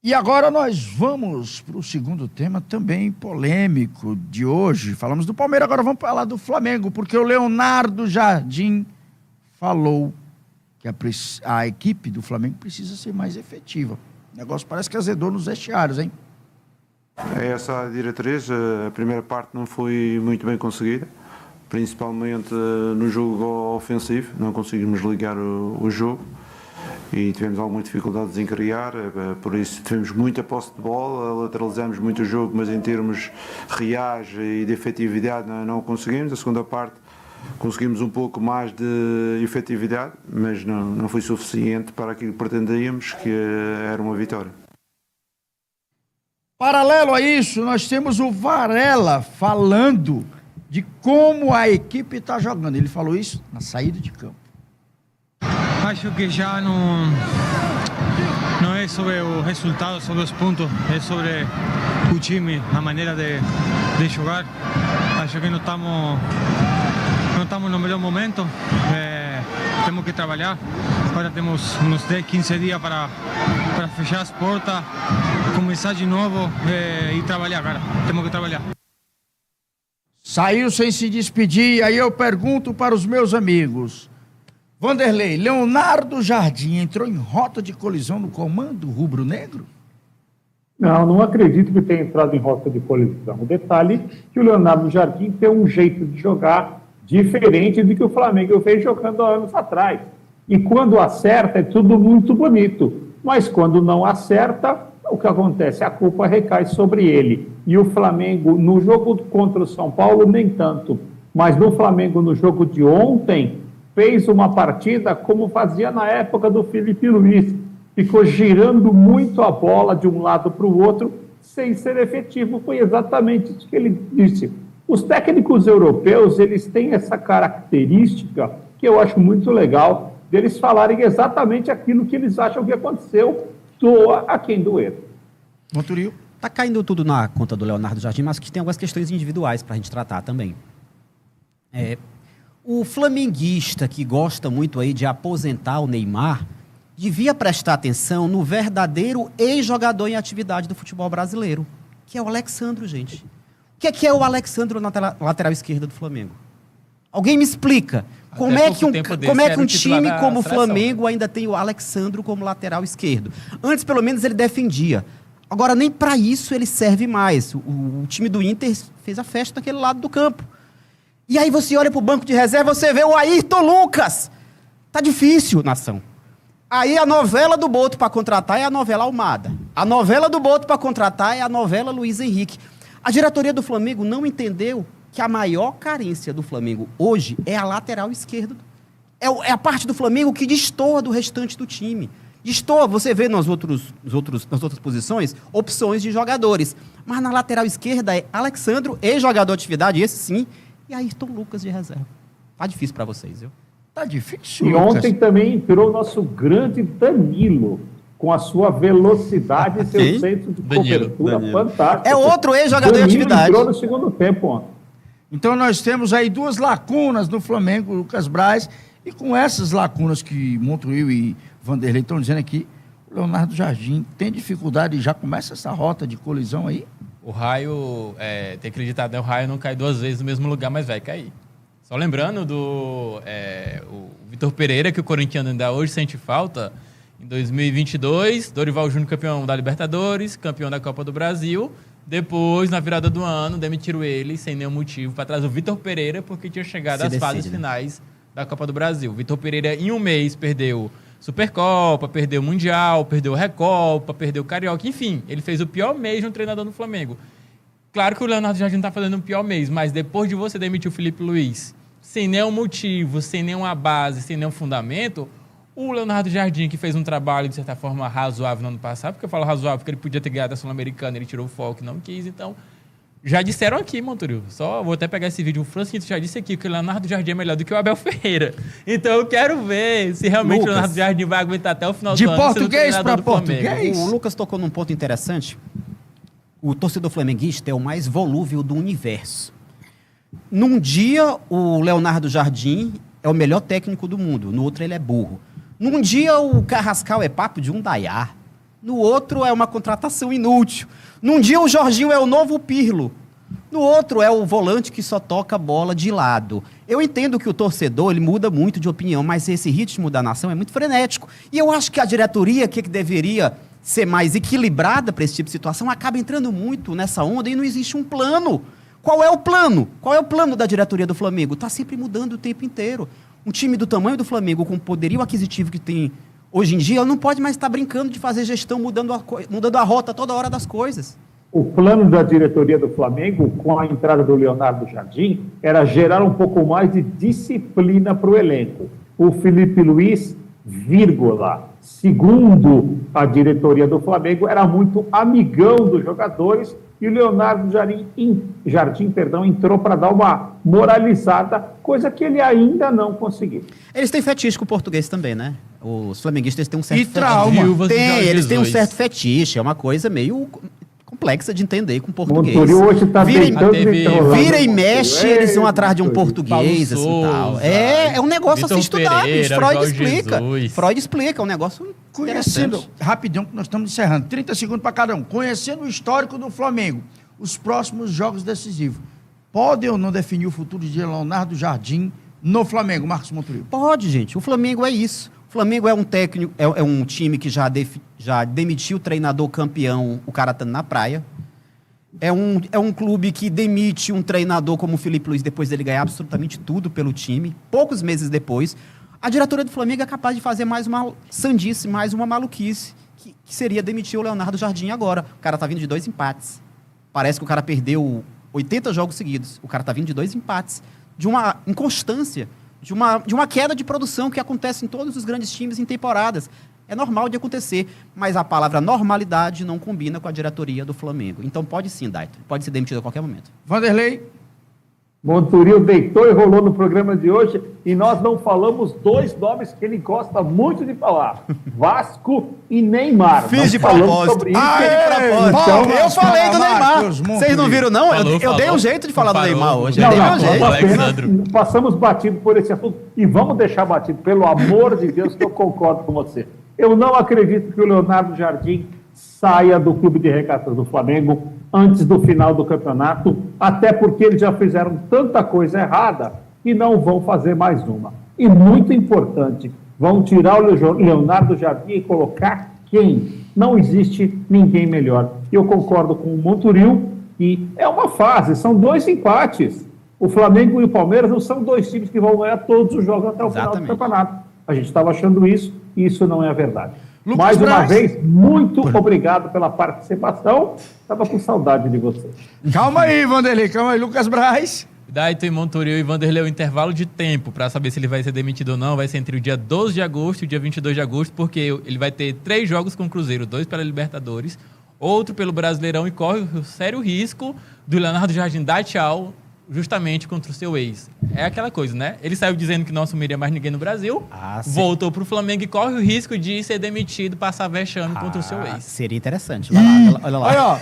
E agora nós vamos para o segundo tema, também polêmico de hoje. Falamos do Palmeiras, agora vamos falar do Flamengo, porque o Leonardo Jardim falou que a equipe do Flamengo precisa ser mais efetiva. O negócio parece que azedou nos vestiários, hein? Essa a diretriz, a primeira parte não foi muito bem conseguida, principalmente no jogo ofensivo, não conseguimos ligar o jogo e tivemos algumas dificuldades em criar, por isso tivemos muita posse de bola, lateralizamos muito o jogo, mas em termos reais e de efetividade não conseguimos. A segunda parte conseguimos um pouco mais de efetividade, mas não foi suficiente para aquilo que pretendíamos, que era uma vitória. Paralelo a isso, nós temos o Varela falando de como a equipe está jogando. Ele falou isso na saída de campo. Acho que já não é sobre o resultado, sobre os pontos, é sobre o time, a maneira de jogar. Acho que não estamos no melhor momento, temos que trabalhar. Agora temos uns 10, 15 dias para fechar as portas, começar de novo e trabalhar, cara. Temos que trabalhar. Saiu sem se despedir, aí eu pergunto para os meus amigos. Vanderlei, Leonardo Jardim entrou em rota de colisão no comando rubro-negro? Não acredito que tenha entrado em rota de colisão. O detalhe é que o Leonardo Jardim tem um jeito de jogar diferente do que o Flamengo fez jogando há anos atrás. E quando acerta é tudo muito bonito, mas quando não acerta, o que acontece? A culpa recai sobre ele. E o Flamengo, no jogo contra o São Paulo, nem tanto. Mas no Flamengo, no jogo de ontem, fez uma partida como fazia na época do Felipe Luiz. Ficou girando muito a bola de um lado para o outro, sem ser efetivo. Foi exatamente isso que ele disse. Os técnicos europeus, eles têm essa característica que eu acho muito legal, deles falarem exatamente aquilo que eles acham que aconteceu, doa a quem doer. Monturio. Tá caindo tudo na conta do Leonardo Jardim, mas que tem algumas questões individuais para a gente tratar também. O flamenguista que gosta muito aí de aposentar o Neymar devia prestar atenção no verdadeiro ex-jogador em atividade do futebol brasileiro, que é o Alexandro, gente. O que é o Alexandro na lateral esquerda do Flamengo? Alguém me explica. Como é que um time como o Flamengo ainda tem o Alexandro como lateral esquerdo? Antes, pelo menos, ele defendia. Agora, nem para isso ele serve mais. O time do Inter fez a festa naquele lado do campo. E aí você olha para o banco de reserva, você vê o Ayrton Lucas. Tá difícil, nação. Aí a novela do Boto para contratar é a novela Almada. A novela do Boto para contratar é a novela Luiz Henrique. A diretoria do Flamengo não entendeu que a maior carência do Flamengo hoje é a lateral esquerda. É a parte do Flamengo que destoa do restante do time. Destoa, você vê nas outras posições, opções de jogadores. Mas na lateral esquerda é Alexandro, ex-jogador de atividade, esse sim, e Ayrton Lucas de reserva. Tá difícil para vocês, viu? Tá difícil, E Lucas. ontem também entrou o nosso grande Danilo, com a sua velocidade e seu centro de cobertura fantástico. É outro ex-jogador em atividade. Entrou no segundo tempo ontem. Então nós temos aí duas lacunas no Flamengo, Lucas Braz, e com essas lacunas que Montuil e Vanderlei estão dizendo aqui, o Leonardo Jardim tem dificuldade e já começa essa rota de colisão aí? O Raio, tem acreditado, né? O Raio não cai duas vezes no mesmo lugar, mas vai cair. Só lembrando o Vitor Pereira, que o corintiano ainda hoje sente falta. Em 2022, Dorival Júnior campeão da Libertadores, campeão da Copa do Brasil. Depois, na virada do ano, demitiram ele sem nenhum motivo para trás o Vitor Pereira, porque tinha chegado às fases finais da Copa do Brasil. Vitor Pereira, em um mês, perdeu Supercopa, perdeu Mundial, perdeu Recopa, perdeu Carioca, enfim, ele fez o pior mês de um treinador no Flamengo. Claro que o Leonardo Jardim não está fazendo um pior mês, mas depois de você demitir o Felipe Luiz, sem nenhum motivo, sem nenhuma base, sem nenhum fundamento, o Leonardo Jardim, que fez um trabalho, de certa forma, razoável no ano passado, porque eu falo razoável porque ele podia ter ganhado a Sul-Americana, ele tirou o foco e não quis, então... Já disseram aqui, Monturio, só vou até pegar esse vídeo, o Francisco já disse aqui que o Leonardo Jardim é melhor do que o Abel Ferreira. Então eu quero ver se realmente o Leonardo Jardim vai aguentar até o final do ano. De português para português. O Lucas tocou num ponto interessante. O torcedor flamenguista é o mais volúvel do universo. Num dia, o Leonardo Jardim é o melhor técnico do mundo, no outro ele é burro. Num dia, o Carrascal é papo de um Dayá. No outro é uma contratação inútil. Num dia o Jorginho é o novo Pirlo. No outro é o volante que só toca a bola de lado. Eu entendo que o torcedor ele muda muito de opinião, mas esse ritmo da nação é muito frenético. E eu acho que a diretoria, que deveria ser mais equilibrada para esse tipo de situação, acaba entrando muito nessa onda e não existe um plano. Qual é o plano? Qual é o plano da diretoria do Flamengo? Está sempre mudando o tempo inteiro. Um time do tamanho do Flamengo, com o poderio aquisitivo que tem hoje em dia, não pode mais estar brincando de fazer gestão mudando a rota toda hora das coisas. O plano da diretoria do Flamengo, com a entrada do Leonardo Jardim, era gerar um pouco mais de disciplina para o elenco. O Felipe Luiz, segundo a diretoria do Flamengo, era muito amigão dos jogadores e o Leonardo Jardim entrou para dar uma moralizada, coisa que ele ainda não conseguiu. Eles têm fetiche com o português também, né? Os flamenguistas têm um certo E trauma. Eles têm um certo fetiche, é uma coisa meio complexa de entender com o português. Montorio hoje está deitando Vira e mexe, eles vão atrás de um português, assim, tal. É um negócio Vitor a ser estudado, Pereira, Freud Jorge explica. Jesus. Freud explica, é um negócio Conhecendo, interessante. rapidão, que nós estamos encerrando, 30 segundos para cada um. Conhecendo o histórico do Flamengo, os próximos jogos decisivos, podem ou não definir o futuro de Leonardo Jardim no Flamengo, Marcos Montorio? Pode, gente. O Flamengo é isso. O Flamengo é um técnico, é um time que já demitiu o treinador campeão, o cara estando na praia. É um clube que demite um treinador como o Felipe Luiz depois dele ganhar absolutamente tudo pelo time. Poucos meses depois, a diretoria do Flamengo é capaz de fazer mais uma sandice, mais uma maluquice, que seria demitir o Leonardo Jardim agora. O cara tá vindo de 2 empates. Parece que o cara perdeu 80 jogos seguidos. O cara tá vindo de 2 empates. De uma inconstância, de uma queda de produção que acontece em todos os grandes times em temporadas. É normal de acontecer, mas a palavra normalidade não combina com a diretoria do Flamengo. Então pode sim, Daito. Pode ser demitido a qualquer momento. Vanderlei? Montorio deitou e rolou no programa de hoje e nós não falamos 2 nomes que ele gosta muito de falar. Vasco e Neymar. Fiz de falamos propósito. sobre isso. Então, eu falei do Neymar. Marcos, Vocês não viram, não? Eu dei um jeito de falar do Neymar hoje. Eu dei meu jeito. Apenas passamos batido por esse assunto e vamos deixar batido, pelo amor de Deus, que eu concordo com você. Eu não acredito que o Leonardo Jardim saia do Clube de Regatas do Flamengo antes do final do campeonato, até porque eles já fizeram tanta coisa errada que não vão fazer mais uma. E muito importante, vão tirar o Leonardo Jardim e colocar quem? Não existe ninguém melhor. Eu concordo com o Montorio e é uma fase, são 2 empates. O Flamengo e o Palmeiras não são 2 times que vão ganhar todos os jogos até o final do campeonato. A gente estava achando isso e isso não é a verdade. Lucas Mais uma Braz. vez, muito obrigado pela participação. Estava com saudade de você. Calma aí, Vanderlei, calma aí. Lucas Braz. Daito e Montorio e Vanderlei, o intervalo de tempo para saber se ele vai ser demitido ou não vai ser entre o dia 12 de agosto e o dia 22 de agosto, porque ele vai ter 3 jogos com o Cruzeiro, 2 pela Libertadores, outro pelo Brasileirão, e corre o sério risco do Leonardo Jardim dar tchau justamente contra o seu ex. É aquela coisa, né? Ele saiu dizendo que não assumiria mais ninguém no Brasil, voltou pro Flamengo e corre o risco de ser demitido, passar vexame contra o seu ex. Seria interessante. Vai lá, olha lá. Olha, ó.